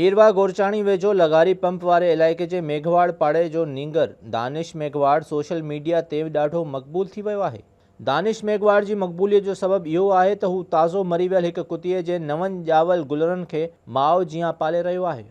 मीरवा गोरचाणी वेझो लगारी पंप वारे इलाइक़े जे मेघवाड़ पाड़े जो नींगर दानिश मेघवाड़ सोशल मीडिया ते ॾाढो मक़बूल थी वियो आहे। दानिश मेघवाड़ जी मक़बूलियत जो सबबु इहो आहे त हू ताज़ो मरी वियल हिक कुतीअ जे नवनि ॼावल गुलरनि खे माउ जीअं पाले रहियो आहे।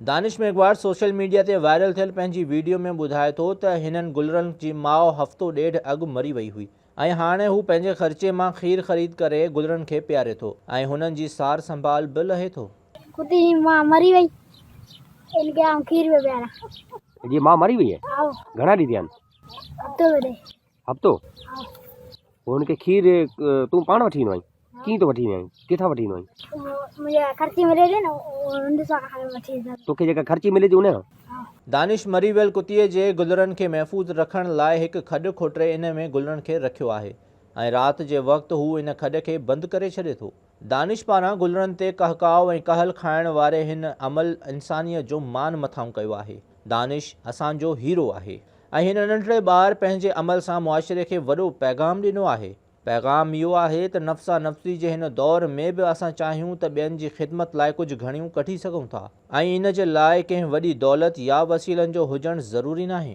दानिश मेघवाड़ सोशल मीडिया ते वायरल थियल पंहिंजी वीडियो में ॿुधाए थो त हिननि गुलरनि जी माउ हफ़्तो ॾेढ अॻु मरी वई हुई ऐं हाणे हू पंहिंजे ख़र्चे मां खीर ख़रीद करे गुलरनि खे पीआरे थो ऐं हुननि जी सार संभाल बि लहे थो। कुती मां मरी वई, इनके आऊं खीर पे प्यारा। ये मां मरी वई है? आओ घणा ॾींहं थिया आहिनि? हफ़्तो बजे हफ़्तो? आओ हुनखे खीर तूं पाण वठी ईंदो आहीं? कीअं थो वठी ईंदो आहीं? किथां वठी ईंदो आहीं? मुझे खर्ची मिले थे ना उन सां वठी ईंदा। तोखे जेका ख़र्ची मिले थी उन जो? दानिश मरी वियल कुतीअ जे गुलरनि खे महफ़ूज़ रखण लाइ हिकु खॾु खोटे इन में गुलरनि खे रखियो आहे ऐं राति जे वक़्तु हू इन खॾ खे बंदि करे छॾे थो। दानिश पारां गुलरनि ते कहकाव ऐं कहल खाइण वारे हिन अमल इंसानियत जो मान मथां कयो आहे। दानिश असांजो हीरो आहे ऐं हिन नंढड़े ॿार पंहिंजे अमल सां मुआशिरे खे वॾो पैगाम ॾिनो आहे। पैगाम इहो आहे त नफ़्सा नफ़्सी जे हिन दौर में बि असां चाहियूं त ॿियनि जी ख़िदमत लाइ कुझु घणियूं कढी सघूं था ऐं इन जे लाइ कंहिं वॾी दौलत या वसीलनि जो हुजणु ज़रूरी नाहे।